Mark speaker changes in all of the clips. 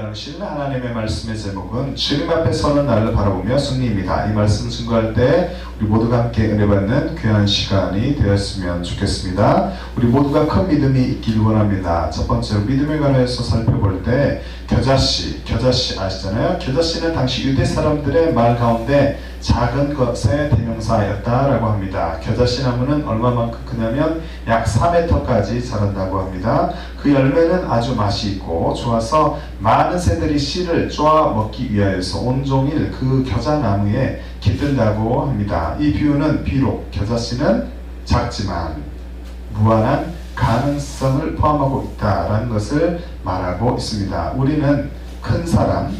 Speaker 1: 나누실 하나님의 말씀의 제목은 주님 앞에 서는 나를 바라보며 승리입니다. 이 말씀을 증거할 때 우리 모두가 함께 은혜 받는 귀한 시간이 되었으면 좋겠습니다. 우리 모두가 큰 믿음이 있길 원합니다. 첫 번째로 믿음에 관해서 살펴볼 때 겨자씨 아시잖아요? 겨자씨는 당시 유대 사람들의 말 가운데 작은 것의 대명사였다라고 합니다. 겨자씨 나무는 얼마만큼 크냐면 약 4m까지 자란다고 합니다. 그 열매는 아주 맛이 있고 좋아서 많은 새들이 씨를 쪼아 먹기 위하여서 온종일 그 겨자나무에 깃든다고 합니다. 이 비유는 비록 겨자씨는 작지만 무한한 가능성을 포함하고 있다라는 것을 말하고 있습니다. 우리는 큰 사람,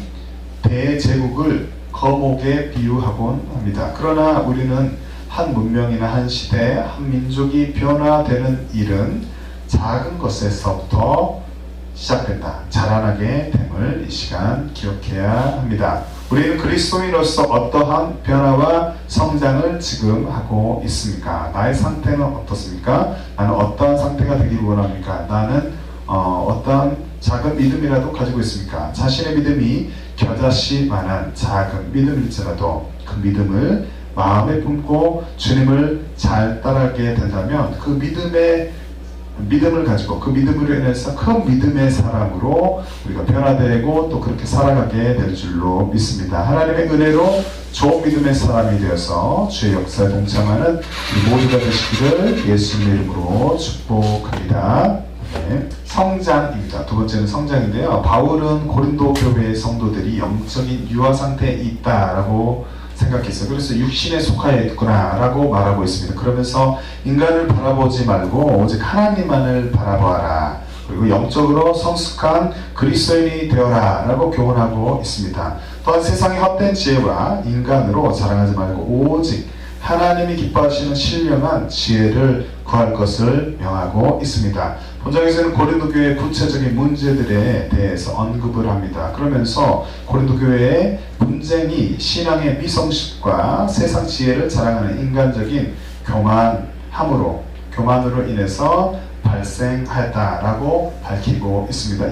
Speaker 1: 대제국을 거목에 비유하곤 합니다. 그러나 우리는 한 문명이나 한 시대, 한 민족이 변화되는 일은 작은 것에서부터 시작된다, 자라나게 됨을 이 시간 기억해야 합니다. 우리는 그리스도인으로서 어떠한 변화와 성장을 지금 하고 있습니까? 나의 상태는 어떻습니까? 나는 어떠한 상태가 되기를 원합니까? 나는 어떠한 작은 믿음이라도 가지고 있습니까? 자신의 믿음이 겨자씨만한 작은 믿음일지라도 그 믿음을 마음에 품고 주님을 잘 따라가게 된다면 그 믿음을 가지고 그 믿음으로 인해서 큰 믿음의 사람으로 우리가 변화되고 또 그렇게 살아가게 될 줄로 믿습니다. 하나님의 은혜로 좋은 믿음의 사람이 되어서 주의 역사에 동참하는 우리 모두가 되시기를 예수님의 이름으로 축복합니다. 네. 성장입니다. 두 번째는 성장인데요. 바울은 고린도 교회의 성도들이 영적인 유아 상태에 있다라고 생각했어요. 그래서 육신에 속하여 있구나 라고 말하고 있습니다. 그러면서 인간을 바라보지 말고 오직 하나님만을 바라보아라, 그리고 영적으로 성숙한 그리스도인이 되어라 라고 교훈하고 있습니다. 또한 세상의 헛된 지혜와 인간으로 자랑하지 말고 오직 하나님이 기뻐하시는 신령한 지혜를 구할 것을 명하고 있습니다. 본장에서는 고린도 교회의 구체적인 문제들에 대해서 언급을 합니다. 그러면서 고린도 교회의 분쟁이 신앙의 미성숙과 세상 지혜를 자랑하는 인간적인 교만으로 인해서 발생하였다라고 밝히고 있습니다.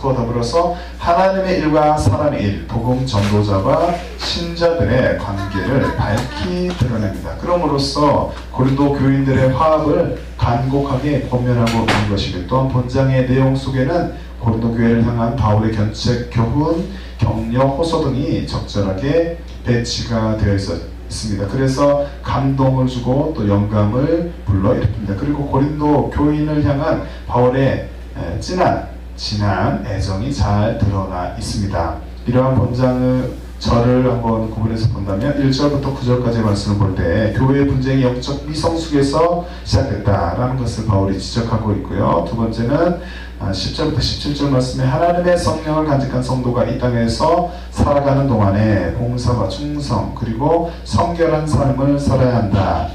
Speaker 1: 그와 더불어서 하나님의 일과 사람의 일, 복음 전도자와 신자들의 관계를 밝히 드러냅니다. 그럼으로써 고린도 교인들의 화합을 간곡하게 권면하고 있는 것이고, 또한 본장의 내용 속에는 고린도 교회를 향한 바울의 견책, 교훈, 격려, 호소 등이 적절하게 배치가 되어 있습니다. 그래서 감동을 주고 또 영감을 불러일으킵니다. 그리고 고린도 교인을 향한 바울의 진한 애정이 잘 드러나 있습니다. 이러한 본장의 절을 한번 구분해서 본다면 1절부터 9절까지의 말씀을 볼 때 교회의 분쟁이 영적 미성숙에서 시작됐다라는 것을 바울이 지적하고 있고요. 두 번째는 10절부터 17절 말씀에 하나님의 성령을 간직한 성도가 이 땅에서 살아가는 동안에 봉사와 충성 그리고 성결한 삶을 살아야 한다,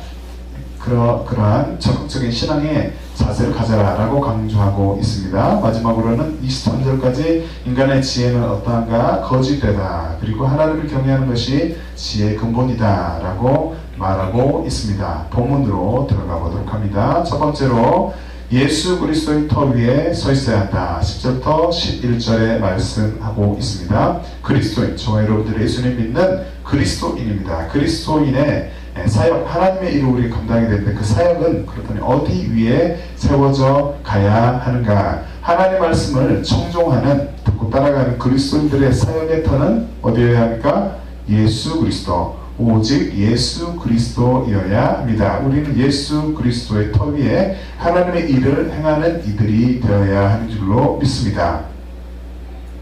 Speaker 1: 그러한 적극적인 신앙의 자세를 가져라 라고 강조하고 있습니다. 마지막으로는 23절까지 인간의 지혜는 어떠한가? 거짓되다, 그리고 하나님을 경외하는 것이 지혜의 근본이다 라고 말하고 있습니다. 본문으로 들어가 보도록 합니다. 첫 번째로 예수 그리스도의 터 위에 서 있어야 한다. 10절부터 11절에 말씀하고 있습니다. 그리스도인, 저와 여러분들이 예수님 믿는 그리스도인입니다. 그리스도인의 사역, 하나님의 일을 우리 감당해야 되는데 그 사역은 그렇다면 어디 위에 세워져 가야 하는가? 하나님의 말씀을 청종하는, 듣고 따라가는 그리스도인들의 사역의 터는 어디여야 합니까? 예수 그리스도, 오직 예수 그리스도여야 합니다. 우리는 예수 그리스도의 터 위에 하나님의 일을 행하는 이들이 되어야 하는 줄로 믿습니다.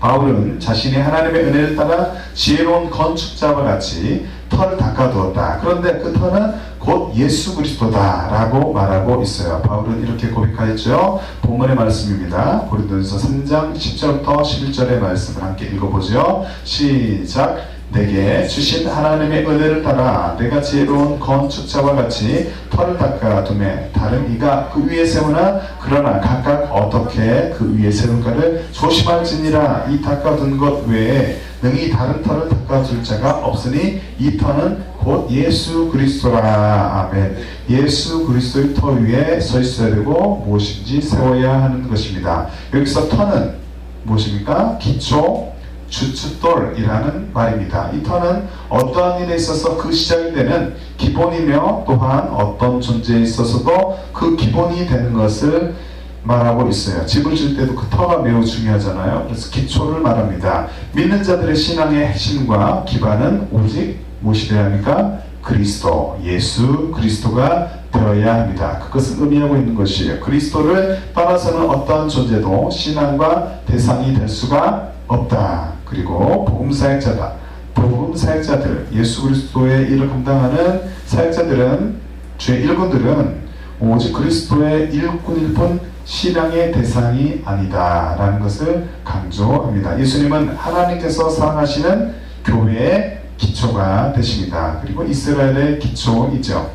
Speaker 1: 바울은 자신이 하나님의 은혜를 따라 지혜로운 건축자와 같이 터를 닦아두었다. 그런데 그 터는 곧 예수 그리스도다 라고 말하고 있어요. 바울은 이렇게 고백하였죠. 본문의 말씀입니다. 고린도전서 3장 10절부터 11절의 말씀을 함께 읽어보죠. 시작. 내게 주신 하나님의 은혜를 따라 내가 지혜로운 건축자와 같이 터를 닦아두매 다른 이가 그 위에 세우나 그러나 각각 어떻게 그 위에 세울까를 조심할지니라. 이 닦아둔 것 외에 능히 다른 터를 닦아줄 자가 없으니 이 터는 곧 예수 그리스도라. 아멘. 예수 그리스도의 터 위에 서 있어야 되고 무엇인지 세워야 하는 것입니다. 여기서 터는 무엇입니까? 기초, 주춧돌이라는 말입니다. 이 터는 어떠한 일에 있어서 그 시작이 되는 기본이며 또한 어떤 존재에 있어서도 그 기본이 되는 것을 말하고 있어요. 집을 질 때도 그 터가 매우 중요하잖아요. 그래서 기초를 말합니다. 믿는 자들의 신앙의 핵심과 기반은 오직 무엇이 되어야 합니까? 그리스도, 예수 그리스도가 되어야 합니다. 그것을 의미하고 있는 것이에요. 그리스도를 떠나서는 어떠한 존재도 신앙과 대상이 될 수가 없다. 그리고 복음사역자다. 복음사역자들, 예수 그리스도의 일을 감당하는 사역자들은, 주의 일꾼들은 오직 그리스도의 일꾼일 뿐 신앙의 대상이 아니다 라는 것을 강조합니다. 예수님은 하나님께서 사랑하시는 교회의 기초가 되십니다. 그리고 이스라엘의 기초이죠.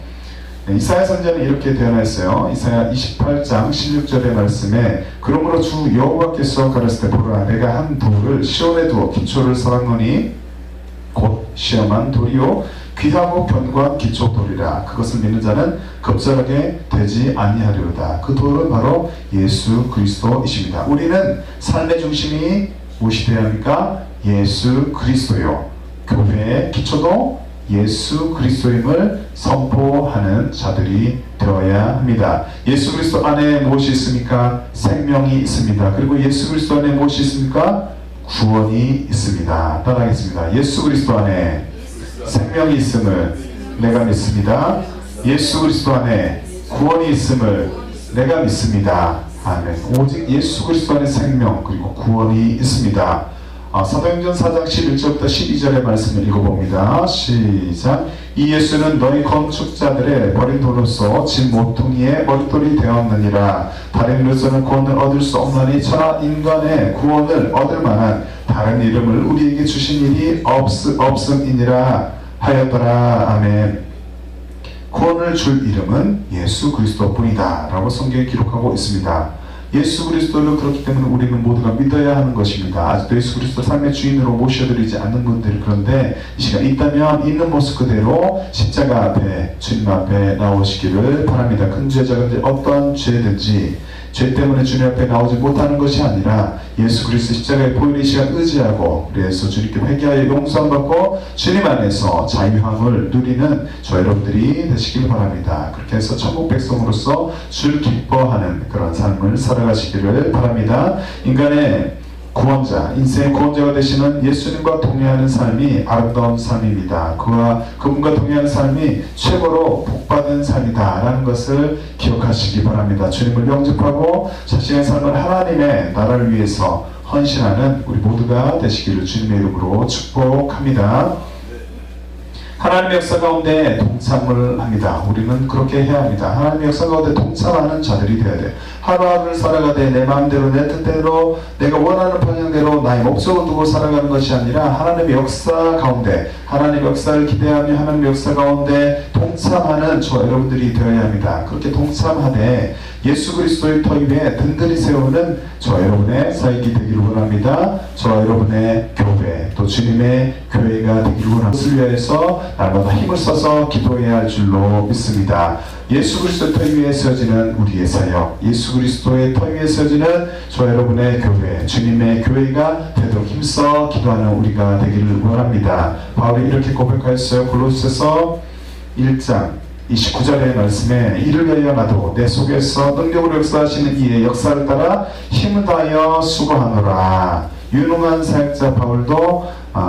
Speaker 1: 이사야 선지자는 이렇게 대언했어요. 이사야 28장 16절의 말씀에 그러므로 주 여호와께서 가라사대 보라 내가 한 돌을 시온에 두어 기초를 쌓았노니 곧 시험한 돌이요 귀하고 견고한 기초 돌이라 그것을 믿는 자는 겁절하게 되지 아니하리로다. 그 돌은 바로 예수 그리스도이십니다. 우리는 삶의 중심이 무엇이 되어야 합니까? 예수 그리스도요. 교회의 기초도 예수 그리스도임을 선포하는 자들이 되어야 합니다. 예수 그리스도 안에 무엇이 있습니까? 생명이 있습니다. 그리고 예수 그리스도 안에 무엇이 있습니까? 구원이 있습니다. 따라하겠습니다. 예수 그리스도 안에 생명이 있음을 내가 믿습니다. 예수 그리스도 안에 구원이 있음을 내가 믿습니다. 아멘. 오직 예수 그리스도 안에 생명 그리고 구원이 있습니다. 사도행전 4장 11절부터 12절의 말씀을 읽어봅니다. 시작. 이 예수는 너희 건축자들의 버린 돌로서 진 모퉁이의 머릿돌이 되었느니라. 다른 이로서는 구원을 얻을 수 없나니 천하 인간의 구원을 얻을 만한 다른 이름을 우리에게 주신 일이 없음이니라 하였더라. 아멘. 구원을 줄 이름은 예수 그리스도뿐이다 라고 성경에 기록하고 있습니다. 예수 그리스도를 그렇기 때문에 우리는 모두가 믿어야 하는 것입니다. 아직도 예수 그리스도 삶의 주인으로 모셔드리지 않는 분들이 그런데 이 시간 있다면 있는 모습 그대로 십자가 앞에 주님 앞에 나오시기를 바랍니다. 큰 죄 작은 죄 어떤 죄든지 죄 때문에 주님 앞에 나오지 못하는 것이 아니라 예수 그리스도 십자가의 보혈의 시간 의지하고 그래서 주님께 회개하여 용서함 받고 주님 안에서 자유함을 누리는 저 여러분들이 되시길 바랍니다. 그렇게 해서 천국 백성으로서 주를 기뻐하는 그런 삶을 살아가시기를 바랍니다. 인간의 구원자, 인생의 구원자가 되시는 예수님과 동행하는 삶이 아름다운 삶입니다. 그분과 동행하는 삶이 최고로 복받은 삶이다 라는 것을 기억하시기 바랍니다. 주님을 영접하고 자신의 삶을 하나님의 나라를 위해서 헌신하는 우리 모두가 되시기를 주님의 이름으로 축복합니다. 하나님의 역사 가운데 동참을 합니다. 우리는 그렇게 해야 합니다. 하나님의 역사 가운데 동참하는 자들이 되어야 돼요. 하루하루를 살아가되 내 마음대로 내 뜻대로 내가 원하는 방향대로 나의 목적을 두고 살아가는 것이 아니라 하나님의 역사 가운데 하나님의 역사를 기대하며 하나님의 역사 가운데 동참하는 저 여러분들이 되어야 합니다. 그렇게 동참하되 예수 그리스도의 터 위에 든든히 세우는 저 여러분의 사역이 되기를 원합니다. 저 여러분의 교회 또 주님의 교회가 되기를 원합니다. 그것을 위해서 날마다 힘을 써서 기도해야 할 줄로 믿습니다. 예수 그리스도의 터 위에 세워지는 우리의 사역, 예수 그리스도의 터 위에 세워지는 저 여러분의 교회, 주님의 교회가 되도록 힘써 기도하는 우리가 되기를 원합니다. 바울이 이렇게 고백하였어요. 골로새서 1장 29절의 말씀에 이를 위하여 나도 내 속에서 능력으로 역사하시는 이의 역사를 따라 힘을 다하여 수고하노라. 유능한 사역자 바울도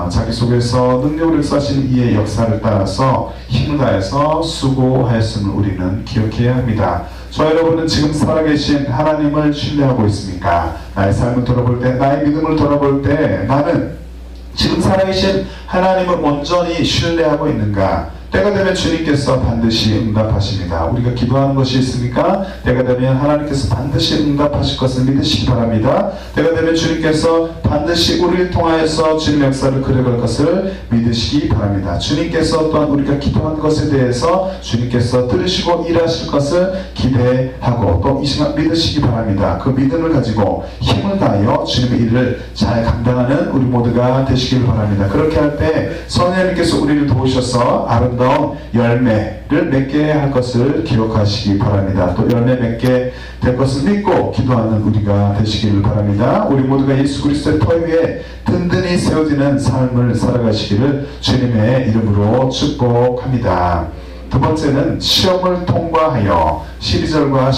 Speaker 1: 자기 속에서 능력으로 역사하시는 이의 역사를 따라서 힘을 다해서 수고하였음을 우리는 기억해야 합니다. 저 여러분은 지금 살아계신 하나님을 신뢰하고 있습니까? 나의 삶을 돌아볼 때, 나의 믿음을 돌아볼 때 나는 지금 살아계신 하나님을 온전히 신뢰하고 있는가? 때가 되면 주님께서 반드시 응답하십니다. 우리가 기도하는 것이 있습니까? 때가 되면 하나님께서 반드시 응답하실 것을 믿으시기 바랍니다. 때가 되면 주님께서 반드시 우리를 통하여서 주님의 역사를 그려갈 것을 믿으시기 바랍니다. 주님께서 또한 우리가 기도한 것에 대해서 주님께서 들으시고 일하실 것을 기대하고 또 이 시간 믿으시기 바랍니다. 그 믿음을 가지고 힘을 다하여 주님의 일을 잘 감당하는 우리 모두가 되시길 바랍니다. 그렇게 할 때 성령님께서 우리를 도우셔서 아름다운 아름다운 열매를 맺게 할 것을 기억하시기 바랍니다. 또 열매 맺게 될 것을 믿고 기도하는 우리가 되시기를 바랍니다. 우리 모두가 예수 그리스도의 터 위에 든든히 세워지는 삶을 살아가시기를 주님의 이름으로 축복합니다. 두 번째는 시험을 통과하여 12절과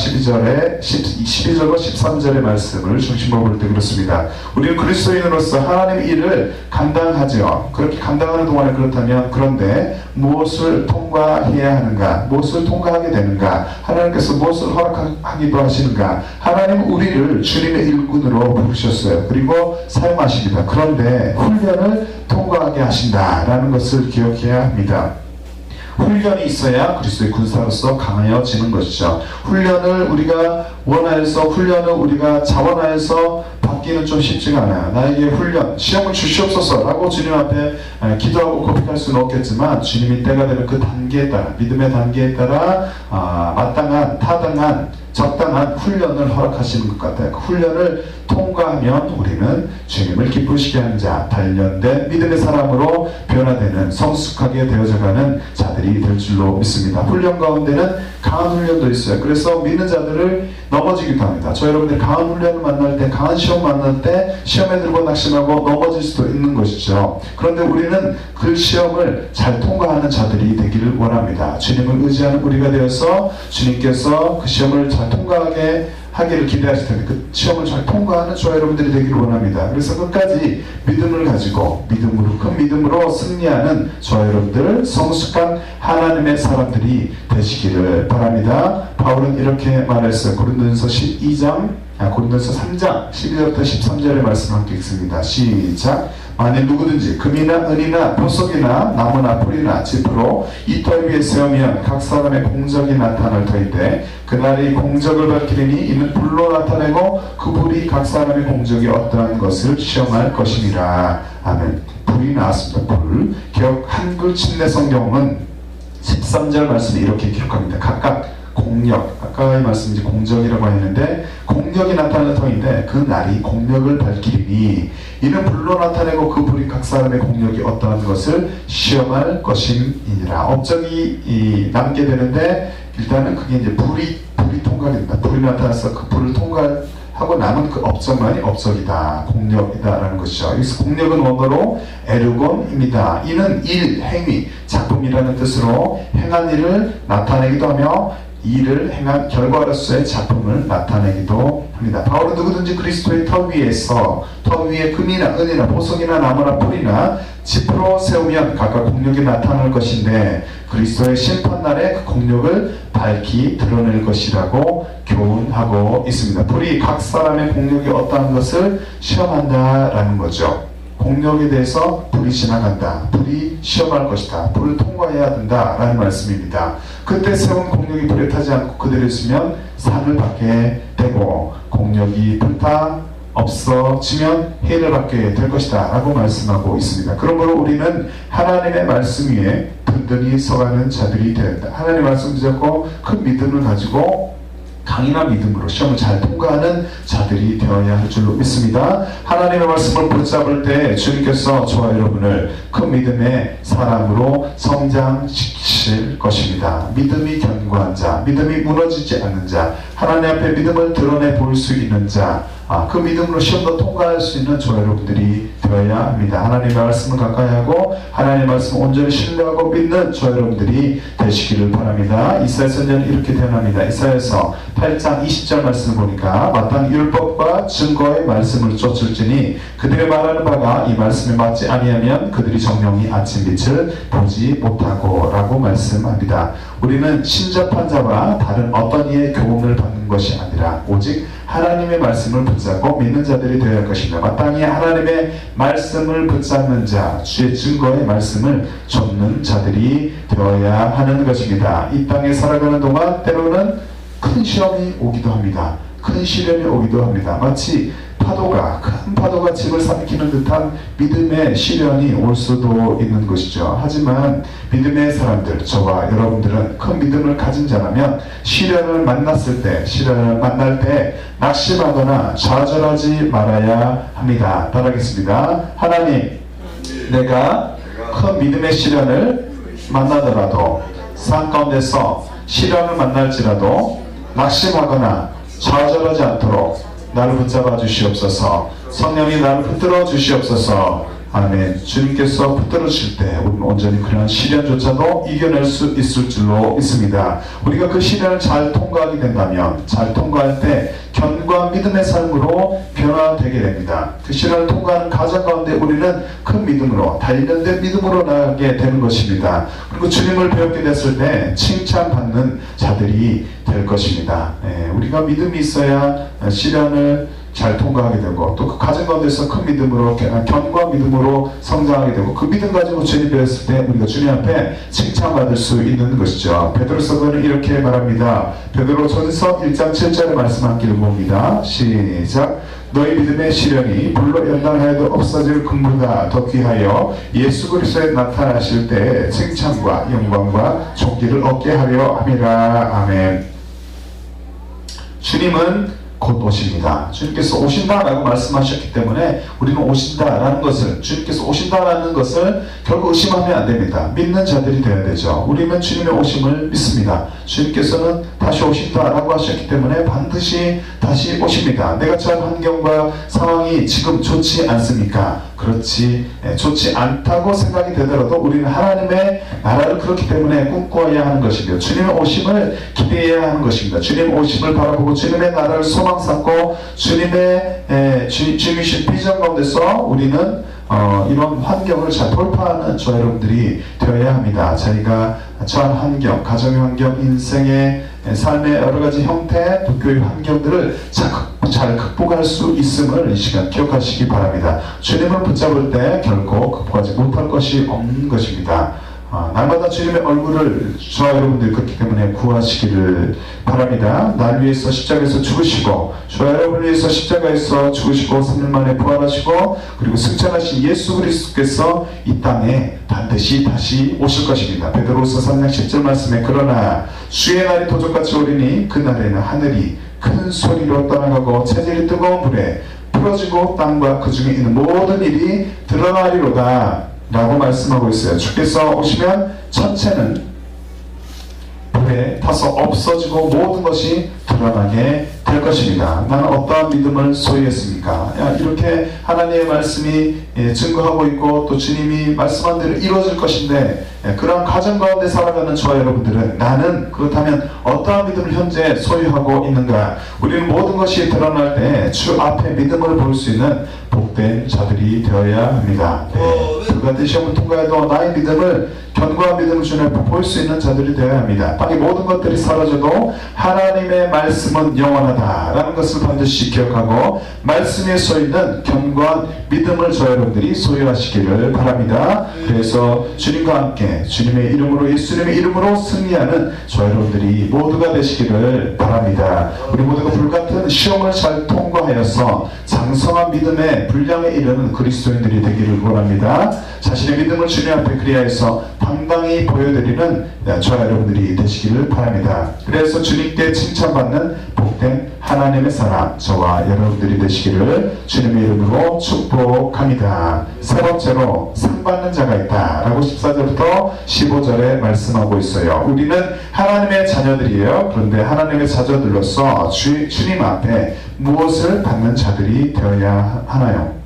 Speaker 1: 13절의 말씀을 중심으로 볼 때 그렇습니다. 우리는 그리스도인으로서 하나님의 일을 감당하죠. 그렇게 감당하는 동안에 그렇다면 그런데 무엇을 통과해야 하는가? 무엇을 통과하게 되는가? 하나님께서 무엇을 허락하기도 하시는가? 하나님은 우리를 주님의 일꾼으로 부르셨어요. 그리고 사용하십니다. 그런데 훈련을 통과하게 하신다라는 것을 기억해야 합니다. 훈련이 있어야 그리스도의 군사로서 강하여지는 것이죠. 훈련을 우리가 원하여서, 훈련을 우리가 자원하여서 받기는 좀 쉽지가 않아요. 나에게 훈련, 시험을 주시옵소서 라고 주님 앞에 기도하고 고백할 수는 없겠지만 주님이 때가 되면 그 단계에 따라, 믿음의 단계에 따라 마땅한, 타당한, 적당한 훈련을 허락하시는 것 같아요. 그 훈련을 통과하면 우리는 주님을 기쁘시게 하는 자, 단련된 믿음의 사람으로 변화되는, 성숙하게 되어져가는 자들이 될 줄로 믿습니다. 훈련 가운데는 강한 훈련도 있어요. 그래서 믿는 자들을 넘어지기도 합니다. 저 여러분들 강한 훈련을 만날 때, 강한 시험 만날 때 시험에 들고 낙심하고 넘어질 수도 있는 것이죠. 그런데 우리는 그 시험을 잘 통과하는 자들이 되기를 원합니다. 주님을 의지하는 우리가 되어서 주님께서 그 시험을 잘 통과하게 하기를 기대하실 텐데 그 시험을 잘 통과하는 저와 여러분들이 되기를 원합니다. 그래서 끝까지 믿음을 가지고 믿음으로, 큰 믿음으로 승리하는 저와 여러분들, 성숙한 하나님의 사람들이 되시기를 바랍니다. 바울은 이렇게 말했어요. 고린도서 3장 12절부터 13절의 말씀 함께 읽습니다. 시작. 만일 누구든지 금이나 은이나 보석이나 나무나 풀이나 짚으로 이 터 위에 세우면 각 사람의 공적이 나타날 터인데 그날이 공적을 밝히리니 이는 불로 나타내고 그 불이 각 사람의 공적이 어떠한 것을 시험할 것이니라. 아멘. 불이 나왔습니다. 불. 개역 한글 침례 성경은 13절 말씀에 이렇게 기록합니다. 각각 공력, 아까의 말씀이 공적이라고 했는데 공력이 나타나는 터인데 그 날이 공력을 밝히리니 이는 불로 나타내고 그 불이 각 사람의 공력이 어떠한 것을 시험할 것임이니라. 업적이 남게 되는데 일단은 그게 이제 불이 통과됩니다. 불이 나타나서 그 불을 통과하고 남은 그 업적만이 업적이다, 공력이다라는 것이죠. 여기서 공력은 원어로 에르곤입니다. 이는 일, 행위, 작품이라는 뜻으로 행한 일을 나타내기도 하며 일을 행한 결과로서의 작품을 나타내기도 합니다. 바울은 누구든지 그리스도의 터 위에서, 터 위에 금이나 은이나 보석이나 나무나 풀이나 짚으로 세우면 각각 공력이 나타날 것인데 그리스도의 심판날에 그 공력을 밝히 드러낼 것이라고 교훈하고 있습니다. 불이 각 사람의 공력이 어떠한 것을 시험한다라는 거죠. 공력에 대해서 불이 지나간다. 불이 시험할 것이다. 불을 통과해야 된다라는 말씀입니다. 그때 세운 공력이 불에 타지 않고 그대로 있으면 상을 받게 되고 공력이 불타 없어지면 해를 받게 될 것이다 라고 말씀하고 있습니다. 그러므로 우리는 하나님의 말씀 위에 든든히 서가는 자들이 되어야 한다. 하나님의 말씀 붙잡고 큰 믿음을 가지고 강인한 믿음으로 시험을 잘 통과하는 자들이 되어야 할 줄로 믿습니다. 하나님의 말씀을 붙잡을 때 주님께서 저와 여러분을 큰 믿음의 사람으로 성장시킬 것입니다. 믿음이 견고한 자, 믿음이 무너지지 않는 자, 하나님 앞에 믿음을 드러내 볼 수 있는 자, 그 믿음으로 시험도 통과할 수 있는 저와 여러분들이 되어야 합니다. 하나님의 말씀을 가까이 하고 하나님의 말씀을 온전히 신뢰하고 믿는 저와 여러분들이 되시기를 바랍니다. 이사야 선지자는 이렇게 대언합니다. 이사야서 8장 20절 말씀을 보니까 마땅히 율법과 증거의 말씀을 쫓을지니 그들의 말하는 바가 이 말씀에 맞지 아니하면 그들이 정령이 아침빛을 보지 못하고 라고 말씀합니다. 우리는 신접한 자와 다른 어떤 이의 교훈을 받는 것이 아니라 오직 하나님의 말씀을 붙잡고 믿는 자들이 되어야 할 것입니다. 마땅히 하나님의 말씀을 붙잡는 자, 주의 증거의 말씀을 쫓는 자들이 되어야 하는 것입니다. 이 땅에 살아가는 동안 때로는 큰 시험이 오기도 합니다. 큰 시련이 오기도 합니다. 마치 큰 파도가 집을 삼키는 듯한 믿음의 시련이 올 수도 있는 것이죠. 하지만 믿음의 사람들, 저와 여러분들은 큰 믿음을 가진 자라면 시련을 만날 때 낙심하거나 좌절하지 말아야 합니다. 따라하겠습니다. 하나님, 내가 큰 믿음의 시련을 만나더라도 산 가운데서 시련을 만날지라도 낙심하거나 좌절하지 않도록 나를 붙잡아 주시옵소서. 성령이 나를 붙들어 주시옵소서. 아멘. 주님께서 붙들어 주실 때 우리는 온전히 그러한 시련조차도 이겨낼 수 있을 줄로 믿습니다. 우리가 그 시련을 잘 통과하게 된다면, 잘 통과할 때 견고한 믿음의 삶으로 변화되게 됩니다. 그 시련을 통과하는 과정 가운데 우리는 큰 믿음으로, 단련된 믿음으로 나가게 되는 것입니다. 그리고 주님을 배우게 됐을 때 칭찬받는 자들이 될 것입니다. 우리가 믿음이 있어야 시련을 잘 통과하게 되고, 또 그 과정 가운데서 큰 믿음으로, 견고한 믿음으로 성장하게 되고, 그 믿음 가지고 주님 배웠을 때 우리가 주님 앞에 칭찬받을 수 있는 것이죠. 베드로서는 이렇게 말합니다. 베드로전서 1장 7절의 말씀 함께 읽어봅니다. 시작. 너희 믿음의 시련이 불로 연단하여도 없어질 긍휼보다 더 귀하여 예수 그리스도에 나타나실 때 칭찬과 영광과 존귀를 얻게 하려 함이라. 아멘. 주님은 곧 오십니다. 주님께서 오신다라고 말씀하셨기 때문에 우리는 오신다라는 것을, 주님께서 오신다라는 것을 결국 의심하면 안 됩니다. 믿는 자들이 되어야 되죠. 우리는 주님의 오심을 믿습니다. 주님께서는 다시 오신다라고 하셨기 때문에 반드시 다시 오십니다. 내가 처한 환경과 상황이 지금 좋지 않습니까? 그렇지, 좋지 않다고 생각이 되더라도 우리는 하나님의 나라를 그렇기 때문에 꿈꿔야 하는 것이며, 주님의 오심을 기대해야 하는 것입니다. 주님의 오심을 바라보고 주님의 나라를 소망 삼고 주님의 주님이신 비전 가운데서 우리는 이런 환경을 잘 돌파하는 저와 여러분들이 되어야 합니다. 자기가 처한 환경, 가정의 환경, 인생의 삶의 여러 가지 형태, 또 교회 환경들을 잘 극복할 수 있음을 이 시간 기억하시기 바랍니다. 주님을 붙잡을 때 결코 극복하지 못할 것이 없는 것입니다. 날마다 주님의 얼굴을 저와 여러분들이 그렇기 때문에 구하시기를 바랍니다. 날 위해서 십자가에서 죽으시고, 저와 여러분을 위해서 십자가에서 죽으시고 3일 만에 부활하시고, 그리고 승천하신 예수 그리스도께서 이 땅에 반드시 다시 오실 것입니다. 베드로서 3장 10절 말씀에 그러나 주의 날이 도적같이 오리니 그날에는 하늘이 큰 소리로 떠나가고 체질이 뜨거운 불에 풀어지고 땅과 그 중에 있는 모든 일이 드러나리로다 라고 말씀하고 있어요. 주께서 오시면 천체는 불에 타서 없어지고 모든 것이 드러나게 될 것입니다. 나는 어떠한 믿음을 소유했습니까? 이렇게 하나님의 말씀이 증거하고 있고 또 주님이 말씀한 대로 이루어질 것인데, 그런 과정 가운데 살아가는 저와 여러분들은 나는 그렇다면 어떠한 믿음을 현재 소유하고 있는가? 우리는 모든 것이 드러날 때 주 앞에 믿음을 볼 수 있는 복된 자들이 되어야 합니다. 불같은 시험을 통과해도 나의 믿음을, 견고한 믿음을 주님 앞에 볼 수 있는 자들이 되어야 합니다. 땅의 모든 것들이 사라져도 하나님의 말씀은 영원하다 라는 것을 반드시 기억하고, 말씀에 쏘이는 견고한 믿음을 저 여러분들이 소유하시기를 바랍니다. 그래서 주님과 함께 주님의 이름으로, 예수님의 이름으로 승리하는 저 여러분들이 모두가 되시기를 바랍니다. 우리 모두가 불같은 시험을 잘 통과하여서 장성한 믿음의 분량에 이르는 그리스도인들이 되기를 원합니다. 자신의 믿음을 주님 앞에 그리하여서 당당히 보여드리는 저와 여러분들이 되시기를 바랍니다. 그래서 주님께 칭찬받는 복된 하나님의 사람, 저와 여러분들이 되시기를 주님의 이름으로 축복합니다. 세 번째로 상 받는 자가 있다 라고 14절부터 15절에 말씀하고 있어요. 우리는 하나님의 자녀들이에요. 그런데 하나님의 자녀들로서 주님 앞에 무엇을 받는 자들이 되어야 하나요?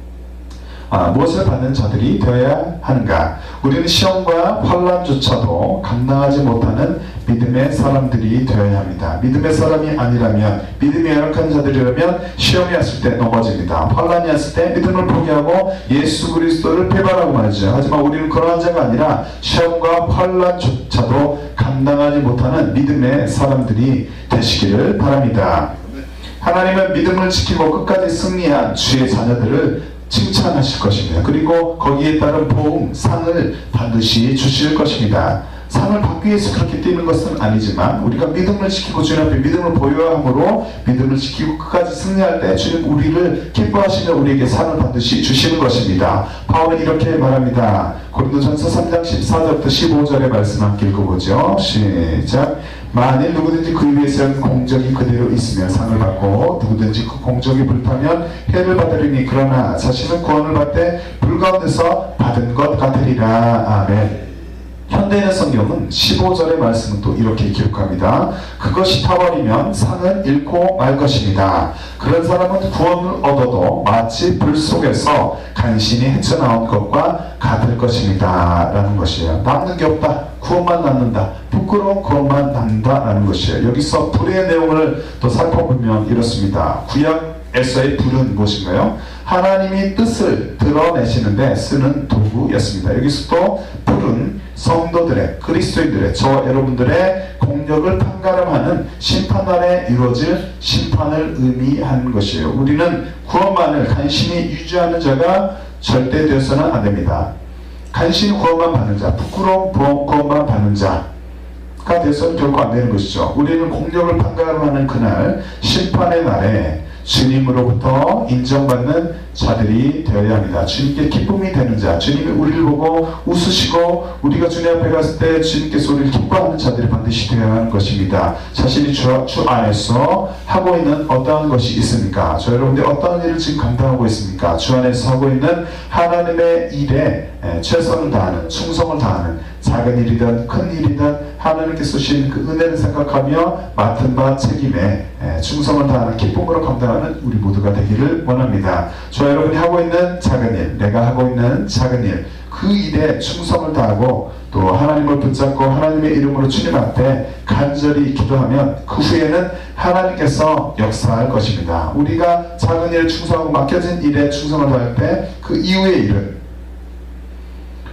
Speaker 1: 무엇을 받는 자들이 되어야 하는가? 우리는 시험과 환난조차도 감당하지 못하는 믿음의 사람들이 되어야 합니다. 믿음의 사람이 아니라면, 믿음이 열악한 자들이라면 시험이 왔을 때 넘어집니다. 환난이 왔을 때 믿음을 포기하고 예수 그리스도를 배반하고 말이죠. 하지만 우리는 그러한 자가 아니라 시험과 환난조차도 감당하지 못하는 믿음의 사람들이 되시기를 바랍니다. 하나님은 믿음을 지키고 끝까지 승리한 주의 자녀들을 칭찬하실 것입니다. 그리고 거기에 따른 보응, 상을 반드시 주실 것입니다. 상을 받기 위해서 그렇게 뛰는 것은 아니지만, 우리가 믿음을 지키고 주님 앞에 믿음을 보유함으로 믿음을 지키고 끝까지 승리할 때 주님 우리를 기뻐하시며 우리에게 상을 반드시 주시는 것입니다. 바울은 이렇게 말합니다. 고린도전서 3장 14절부터 15절의 말씀 함께 읽어보죠. 시작. 만일 누구든지 그 위에 세운 공적이 그대로 있으면 상을 받고, 누구든지 그 공적이 불타면 해를 받으리니, 그러나 자신은 구원을 받되 불 가운데서 받은 것 같으리라. 아멘. 현대인의 성경은 15절의 말씀은 또 이렇게 기록합니다. 그것이 타버리면 상은 잃고 말 것입니다. 그런 사람은 구원을 얻어도 마치 불 속에서 간신히 헤쳐나온 것과 같을 것입니다. 라는 것이에요. 남는 게 없다. 구원만 남는다. 부끄러운 구원만 남는다. 라는 것이에요. 여기서 불의 내용을 또 살펴보면 이렇습니다. 구약에서의 불은 무엇인가요? 하나님이 뜻을 드러내시는데 쓰는 도구였습니다. 여기서 또 불은 성도들의, 그리스도인들의, 저와 여러분들의 공력을 판가름하는 심판날에 이루어질 심판을 의미하는 것이에요. 우리는 구원만을 간신히 유지하는 자가 절대 되어서는 안 됩니다. 간신히 구원만 받는 자, 부끄러운 구원만 받는 자가 되어서는 결코 안 되는 것이죠. 우리는 공력을 판가름하는 그날 심판의 날에 주님으로부터 인정받는 자들이 되어야 합니다. 주님께 기쁨이 되는 자, 주님이 우리를 보고 웃으시고 우리가 주님 앞에 갔을 때 주님께서 우리를 기뻐하는 자들이 반드시 되어야 하는 것입니다. 자신이 주 안에서 하고 있는 어떠한 것이 있습니까? 저 여러분들 어떠한 일을 지금 감당하고 있습니까? 주 안에서 하고 있는 하나님의 일에 최선을 다하는, 충성을 다하는, 작은 일이든 큰 일이든 하나님께서 주신 그 은혜를 생각하며 맡은 바 책임에 충성을 다하는, 기쁨으로 감당하는 우리 모두가 되기를 원합니다. 저 여러분이 하고 있는 작은 일, 내가 하고 있는 작은 일, 그 일에 충성을 다하고 또 하나님을 붙잡고 하나님의 이름으로 주님 앞에 간절히 기도하면 그 후에는 하나님께서 역사할 것입니다. 우리가 작은 일에 충성하고 맡겨진 일에 충성을 다할 때 그 이후의 일은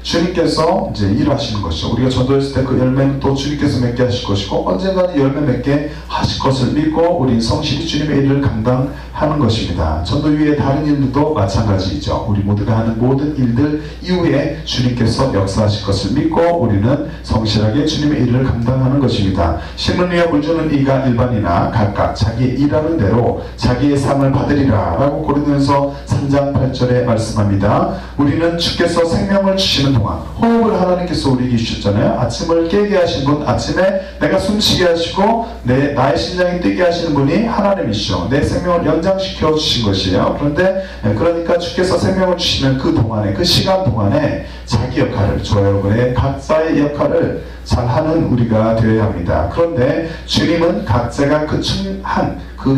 Speaker 1: 주님께서 이제 일하시는 것이죠. 우리가 전도했을 때 그 열매는 또 주님께서 맺게 하실 것이고 언젠가는 열매 맺게 하실 것을 믿고 우리 성실히 주님의 일을 감당하는 것입니다. 전도 위에 다른 일들도 마찬가지이죠. 우리 모두가 하는 모든 일들 이후에 주님께서 역사하실 것을 믿고 우리는 성실하게 주님의 일을 감당하는 것입니다. 심은 이와 물 주는 이가 일반이나 각각 자기의 일하는 대로 자기의 상을 받으리라 라고 고린도전서 3장 8절에 말씀합니다. 우리는 주께서 생명을 주시는 동안 호흡을 하나님께서 우리에게 주셨잖아요. 아침을 깨게 하신 분, 아침에 내가 숨쉬게 하시고 나의 심장이 뛰게 하시는 분이 하나님이시죠. 내 생명을 연장시켜 주신 것이에요. 그런데 그러니까 주께서 생명을 주시는 그 동안에, 그 시간 동안에 자기 역할을, 저 여러분의 각자의 역할을 잘하는 우리가 되어야 합니다. 그런데 주님은 각자가 그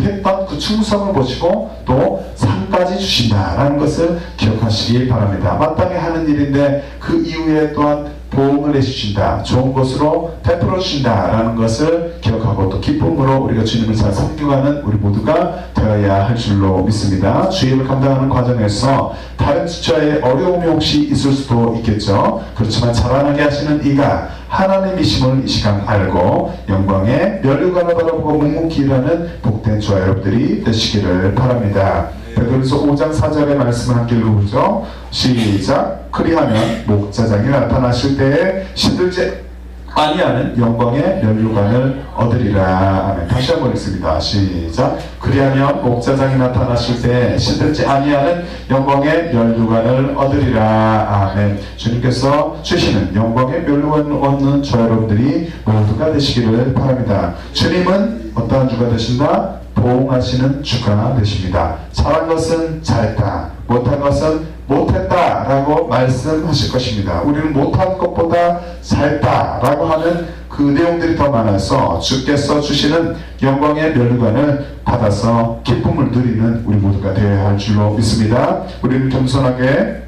Speaker 1: 했던 그 충성을 보시고 또 상까지 주신다라는 것을 기억하시기 바랍니다. 마땅히 하는 일인데 그 이후에 또한 보응을 해주신다, 좋은 것으로 베풀어 주신다라는 것을 기억하고 또 기쁨으로 우리가 주님을 잘 섬겨가는 우리 모두가 되어야 할 줄로 믿습니다. 주일을 감당하는 과정에서 다른 지체의 어려움이 혹시 있을 수도 있겠죠. 그렇지만 자라나게 하시는 이가 하나님이심을 이 시간 알고 영광의 면류관을 바라보고 묵묵히 일하는 복된 저와 여러분들이 되시기를 바랍니다. 베드로서 5장 4절의 말씀을 함께 읽어보죠. 시작. 그리하면 목자장이 나타나실 때에 시들지 아니하는 영광의 면류관을 얻으리라. 아멘. 다시 한번 읽습니다. 시작. 그리하면 목자장이 나타나실 때에 시들지 아니하는 영광의 면류관을 얻으리라. 아멘. 주님께서 주시는 영광의 면류관을 얻는 저 여러분들이 모두가 되시기를 바랍니다. 주님은 어떠한 주가 되신다? 보응하시는 주가 되십니다. 잘한 것은 잘했다, 못한 것은 못했다 라고 말씀하실 것입니다. 우리는 못한 것보다 잘했다 라고 하는 그 내용들이 더 많아서 주께서 주시는 영광의 면류관을 받아서 기쁨을 누리는 우리 모두가 되어야 할 줄로 믿습니다. 우리는 겸손하게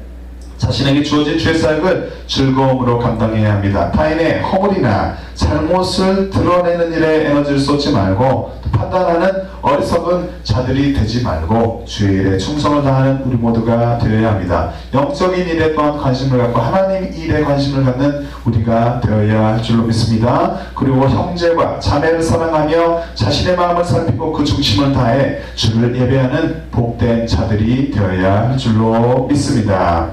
Speaker 1: 자신에게 주어진 죄사역을 즐거움으로 감당해야 합니다. 타인의 허물이나 잘못을 드러내는 일에 에너지를 쏟지 말고 판단하는 어리석은 자들이 되지 말고 주의 일에 충성을 다하는 우리 모두가 되어야 합니다. 영적인 일에 또한 관심을 갖고 하나님 일에 관심을 갖는 우리가 되어야 할 줄로 믿습니다. 그리고 형제와 자매를 사랑하며 자신의 마음을 살피고 그 중심을 다해 주를 예배하는 복된 자들이 되어야 할 줄로 믿습니다.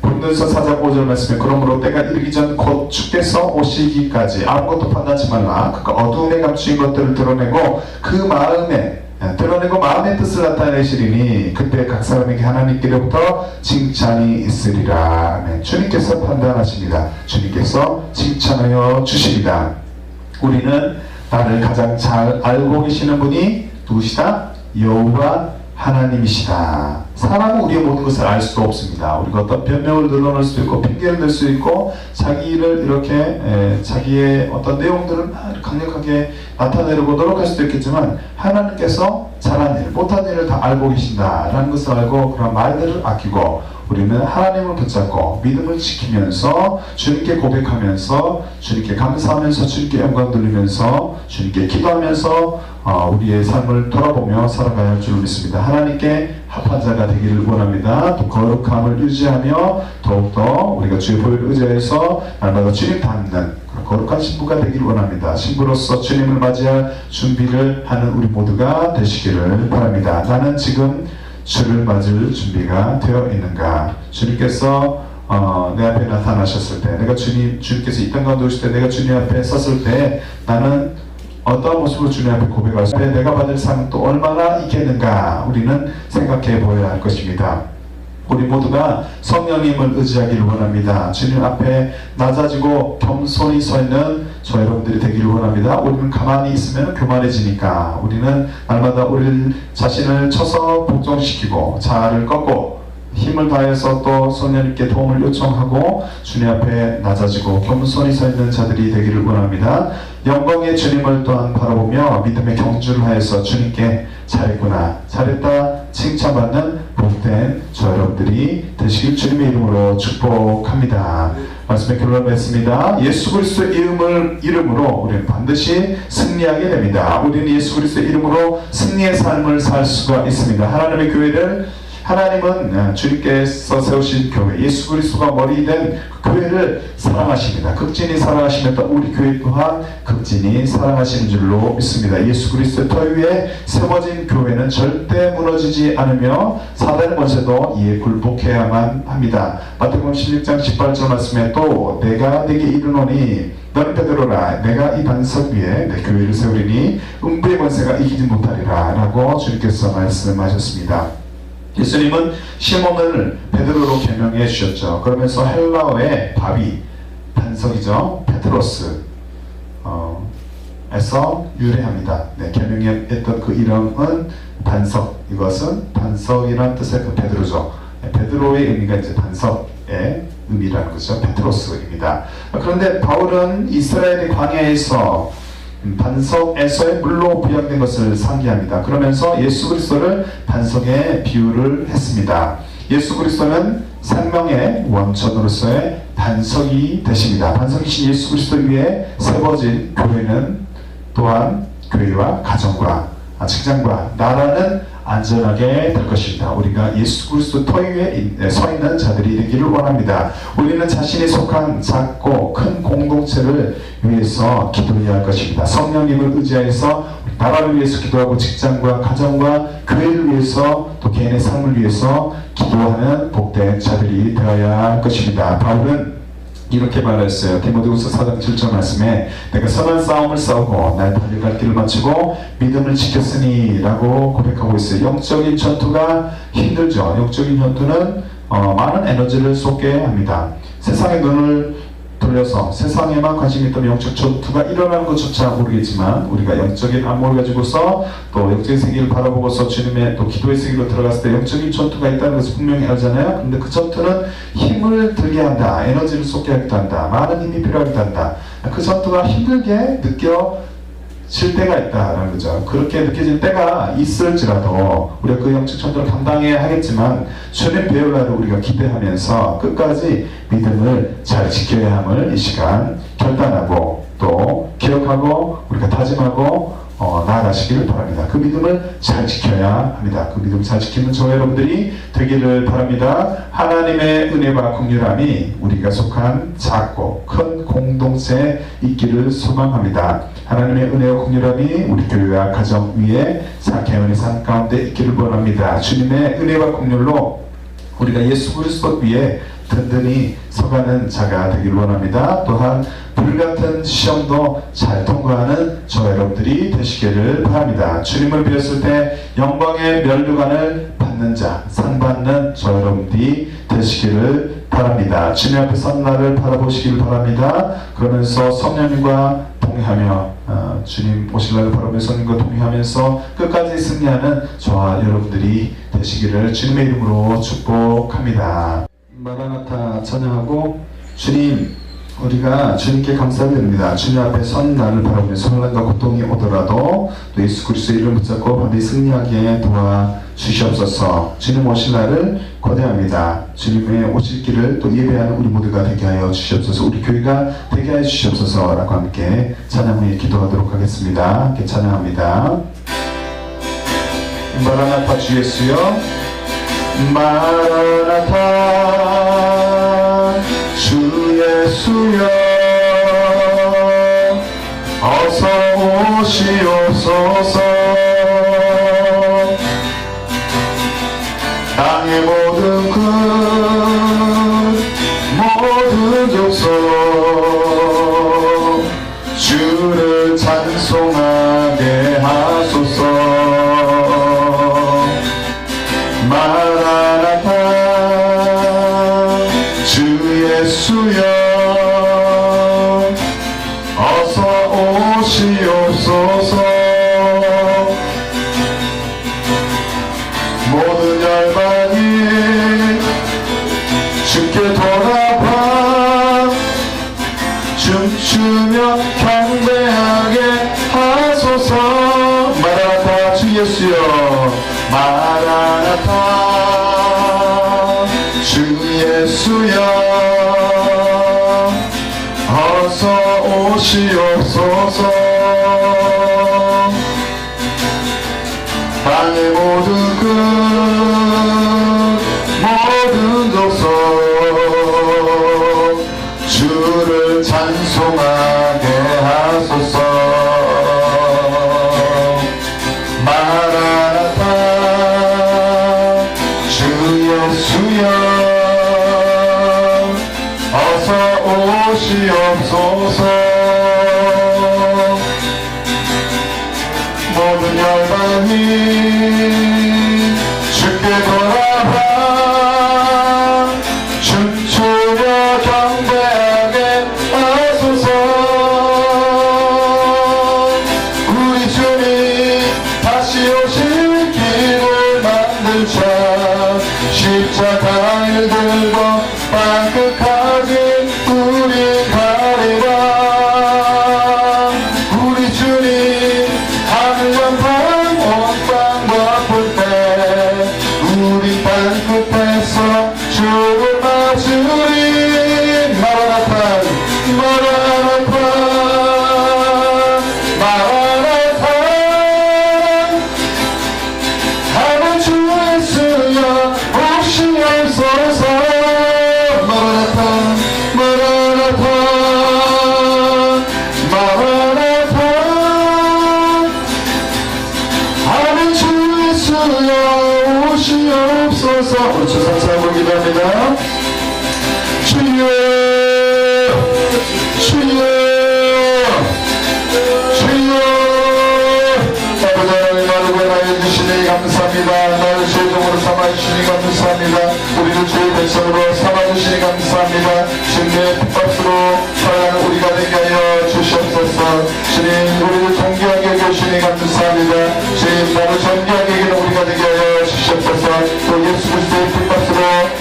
Speaker 1: 고린도전서 4장 5절 말씀에 그러므로 때가 이르기 전 곧 주께서 오시기까지 아무것도 판단하지 말라. 그가 어두움에 감추인 것들을 드러내고 그 마음에 드러내고 마음의 뜻을 나타내시리니 그때 각 사람에게 하나님께로부터 칭찬이 있으리라. 아멘. 주님께서 판단하십니다. 주님께서 칭찬하여 주십니다. 우리는 나를 가장 잘 알고 계시는 분이 누구시다? 여호와 하나님이시다. 사람은 우리의 모든 것을 알 수도 없습니다. 우리가 어떤 변명을 늘어놓을 수도 있고 핑계를 댈 수 있고 자기를 이렇게 자기의 어떤 내용들을 강력하게 나타내려고 노력할 수도 있겠지만 하나님께서 잘한 일, 못한 일을 다 알고 계신다라는 것을 알고 그런 말들을 아끼고 우리는 하나님을 붙잡고 믿음을 지키면서 주님께 고백하면서 주님께 감사하면서 주님께 영광 돌리면서 주님께 기도하면서 우리의 삶을 돌아보며 살아가야 할 줄 믿습니다. 하나님께 합한 자가 되기를 원합니다. 또 거룩함을 유지하며 더욱더 우리가 주의 보혈을 의지해서 날마다 주님 닮는 거룩한 신부가 되기를 원합니다. 신부로서 주님을 맞이할 준비를 하는 우리 모두가 되시기를 바랍니다. 나는 지금 주를 맞을 준비가 되어 있는가? 주님께서 내 앞에 나타나셨을 때, 내가 주님께서 이 땅 가운데 오실 때, 내가 주님 앞에 섰을 때 나는 어떤 모습으로 주님 앞에 고백할 때 내가 받을 상은 또 얼마나 있겠는가? 우리는 생각해 보아야 할 것입니다. 우리 모두가 성령님을 의지하기를 원합니다. 주님 앞에 낮아지고 겸손히 서 있는 저 여러분들이 되기를 원합니다. 우리는 가만히 있으면 교만해지니까 우리는 날마다 우리 자신을 쳐서 복종시키고 자아를 꺾고 힘을 다해서 또 성령님께 도움을 요청하고 주님 앞에 낮아지고 겸손히 서 있는 자들이 되기를 원합니다. 영광의 주님을 또한 바라보며 믿음의 경주를 하여서 주님께 잘했구나, 잘했다 칭찬받는 복된 저 여러분들이 되시길 주님의 이름으로 축복합니다. 말씀의 결론을 맺습니다. 예수 그리스도의 이름으로 우리는 반드시 승리하게 됩니다. 우리는 예수 그리스도의 이름으로 승리의 삶을 살 수가 있습니다. 하나님의 교회를 하나님은 주님께서 세우신 교회, 예수 그리스도가 머리 된 교회를 사랑하십니다. 극진히 사랑하시며 또 우리 교회 또한 극진히 사랑하시는 줄로 믿습니다. 예수 그리스도의 터 위에 세워진 교회는 절대 무너지지 않으며 사단의 권세도 이에 굴복해야만 합니다. 마태복음 16장 18절 말씀에 또 내가 네게 이르노니 너는 베드로라, 내가 이 반석 위에 내 교회를 세우리니 음부의 권세가 이기지 못하리라 라고 주님께서 말씀하셨습니다. 예수님은 시몬을 베드로로 개명해 주셨죠. 그러면서 헬라어의 바위, 반석이죠. 페트로스 에서 유래합니다. 네, 개명했던 그 이름은 반석. 이것은 반석이라는 뜻의 그 베드로죠. 네, 베드로의 의미가 이제 반석의 의미라는 거죠. 페트로스입니다. 그런데 바울은 이스라엘의 광야에서 반석에서의 물로 부양된 것을 상기합니다. 그러면서 예수 그리스도를 반석에 비유를 했습니다. 예수 그리스도는 생명의 원천으로서의 반석이 되십니다. 반석이신 예수 그리스도 위에 세워진 교회는 또한 교회와 가정과 직장과 나라는 안전하게 될 것입니다. 우리가 예수 그리스도 터 위에 서 있는 자들이 되기를 원합니다. 우리는 자신이 속한 작고 큰 공동체를 위해서 기도해야 할 것입니다. 성령님을 의지하여서 나라를 위해서 기도하고 직장과 가정과 교회를 위해서 또 개인의 삶을 위해서 기도하는 복된 자들이 되어야 할 것입니다. 바울은 이렇게 말했어요. 디모데후서 4장 7절 말씀에 내가 선한 싸움을 싸우고 날 달려갈 길을 마치고 믿음을 지켰으니 라고 고백하고 있어요. 영적인 전투가 힘들죠. 영적인 전투는 많은 에너지를 쏟게 합니다. 세상의 눈을 돌려서 세상에만 관심이 있다면 영적 전투가 일어나는 것조차 모르겠지만 우리가 영적인 안목을 가지고서 또 영적인 세계를 바라보고서 주님의 또 기도의 세계로 들어갔을 때 영적인 전투가 있다는 것을 분명히 알잖아요. 그런데 그 전투는 힘을 들게 한다, 에너지를 쏟게 하기도 한다, 많은 힘이 필요하기도 한다. 그 전투가 힘들게 느껴질 때가 있다라는 거죠. 그렇게 느껴질 때가 있을지라도 우리가 그 영적 전투를 감당해야 하겠지만 주님 배울 날을 우리가 기대하면서 끝까지 믿음을 잘 지켜야 함을 이 시간 결단하고 또 기억하고 우리가 다짐하고 나아가시기를 바랍니다. 그 믿음을 잘 지켜야 합니다. 그 믿음을 잘 지키는 저 여러분들이 되기를 바랍니다. 하나님의 은혜와 긍휼함이 우리가 속한 작고 큰 공동체에 있기를 소망합니다. 하나님의 은혜와 긍휼함이 우리 교회와 가정 위에 개헌의 삶 가운데 있기를 원합니다. 주님의 은혜와 긍휼로 우리가 예수 그리스도 위에 든든히 서가는 자가 되기를 원합니다. 또한 불같은 시험도 잘 통과하는 저 여러분들이 되시기를 바랍니다. 주님을 뵈었을 때 영광의 면류관을 받는 자, 상 받는 저 여러분들이 되시기를 바랍니다. 주님 앞에 선 날을 바라보시기를 바랍니다. 그러면서 성령님과 동의하며 주님 오실 날을 바라보며 손님과 동의하면서 끝까지 승리하는 저와 여러분들이 되시기를 주님의 이름으로 축복합니다. 마라나타 찬양하고 주님, 우리가 주님께 감사드립니다. 주님 앞에 선 날을 바라보며 선란과 고통이 오더라도 또 예수 그리스도의 이름을 붙잡고 반드시 승리하게 도와주시옵소서. 주님 오실 날을 거대합니다. 주님의 오실 길을 또 예배하는 우리 모두가 되게 하여 주시옵소서. 우리 교회가 되게 하여 주시옵소서 라고 함께 찬양 후에 기도하도록 하겠습니다. 함께 찬양합니다. 마라나타 주 예수여, 마라나타 주 예수여, 어서 오시옵소서. 땅의 모든 끝, 모든 족속 주를 찬송하게 하소서. 마라나타 주 예수여, 어서 오시옵소서. 모든 열방이 주께 돌아와 춤추며 경배하게 하소서. 마라나타 주 예수여, 마라나타 주 예수여, 어서 오시옵소서. 땅의 모든 끝, 모든 족속 주를 찬송하게 하소서. 마라나타 주 예수여, 어서 오시옵소서. 모든 열방이 주께 돌아와 춤추며 경배하게 하소서. 우리 주님 다시 오실 길을 만들자. 십자가를 들고 땅끝까지 우리 가리라. 우리 주님 하늘 연방 온 땅 덮을 때 우리 땅끝에서 주를 맞으리. 마라나타, 마라나타, 마라나타 하늘 주 예수여, 오시옵소서. 마라나타, 마라나타, 마라나타 하늘 주 예수여, 오시옵소서. 우리 주 감사하고 기도합니다. 주여, 주여, 주여. 아버지 하나님, 나를 구원하여 주시니 감사합니다. 나를 죄종으로 삼아주시니 감사합니다. 우리를 주의 백성으로 삼아주시니 감사합니다. 주님의 핏값으로 살아가는 우리가 되게 하여 주시옵소서. 주님, 우리를 존귀하게 여기시니 감사합니다. 주님, 나를 존귀하게 여기는 우리가 되게 하여 주시옵소서. 또 예수 그리스도의 핏값으로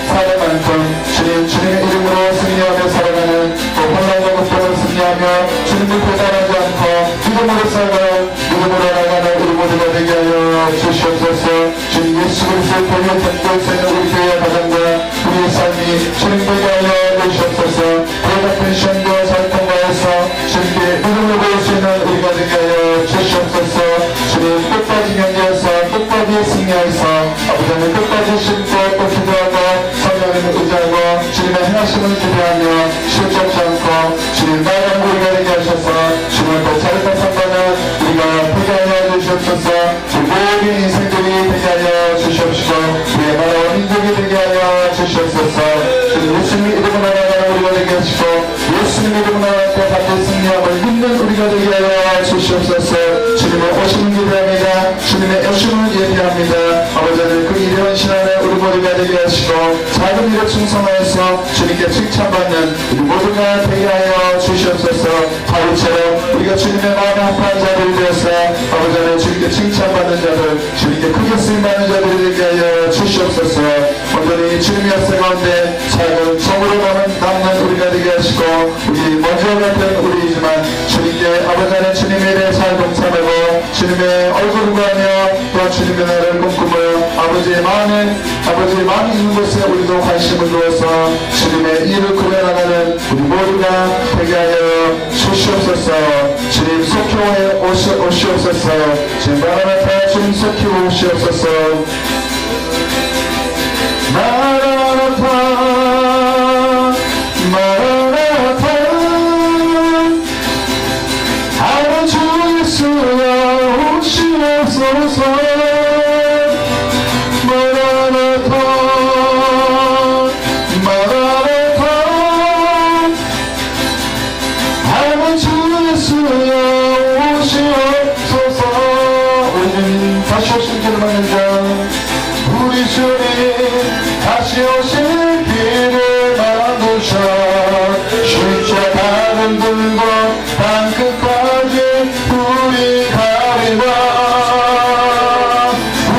Speaker 1: 살아가는 것, 주님의 이름으로 승리하며 살아가는, 또 혼란과 고통을 승리하며 주님을 배반하지 않고 믿음으로 살아가는, 믿음으로 나가는 우리 모두가 되게 하여 주시옵소서. 주님 예수 그리스도의 보혈 temp고 있는 우리 교회와 가정과 우리의 삶이 주님 되게 하여 주시옵소서. 그와 같은 시험과 살통과에서 주님께 믿음을 보일 수 있는 우리가 되게 하여 주시옵소서. 주님 끝까지 견디어서 끝까지 승리하여서 아버지는 끝까지 신고 또 기도하고 성령님을 의지하고 주님의 행하심을 기대하며 실족지 않고 주님 나아가는 우리가 되게 하셔서 주님을 또 자르다 상관은 우리가 되게 하여 주시옵소서. 주님 모든 인생들이 되게 하여 주시옵시고 우리의 나라 민족이 되게 하여 주시옵소서. 주님 예수님 이름으로 나아가는 우리가 되게 하시고 예수님 이름으로 나아갈 때 반드시 승리함을 믿는 우리가 되게 하여 주시옵소서. 주님의 오심을 기대합니다. 주님의 오심을 예비합니다. 아버지는 그 이런 신앙을 우리 모두가 되게 하시고 작은 일에 충성하여서 주님께 칭찬받는 우리 모두가 되게 하여 주시옵소서. 바울처럼 우리가 우리가 주님의 마음에 합한 자들이 되어서 아버지 하나님 주님께 칭찬받는 자들, 주님께 크게 쓰임받는 자들이 되게 하여 주시옵소서. 온전히 주님의 역사 가운데 작은 성으로 남는 우리가 되게 하시고, 우리 먼저 같은 우리이지만 주님께 아버지 하나님 주님의 일에 잘 동참하고 주님의 얼굴을 구하며 또 주님의 나라를 꿈꾸며 아버지의 마음이 있는 곳에 우리도 관심을 두어서 주님의 일을 꾸려나가는 우리 모두가 되게 하여 주시옵소서. 주님 속히 오시옵소서. 주님 마라나타 주님 속히 오시옵소서. 마라나타 마라나타 아버 주 예수여 오시옵소서. 마라나타 마라나타 아버 주 예수여 오시옵소서. 우리 주님 다시 오실 길을 막는 자, 우리 주님 다시 오실 길을 막으셔. 십자가를 들고 땅끝까지 우리 가리라.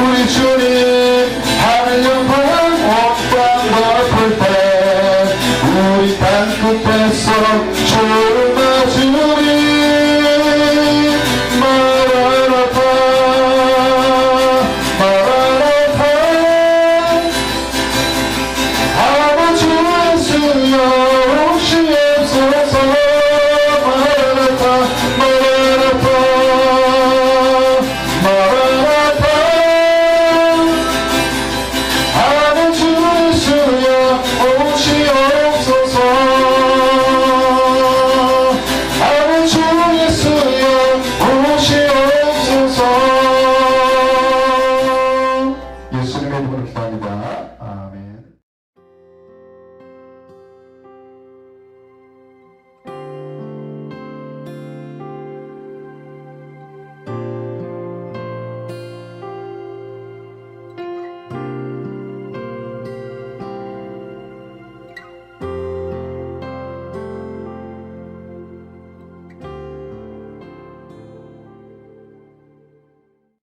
Speaker 1: 우리 주님 하늘 영광 옥방 덮을 때 우리 땅끝에서 주를 맞으리. 마라나타 마라나타 아버지 예수여 오시옵소서. 마라나타 마라나타 마라나타 아버지 예수여 오시옵소서. 아버지 예수여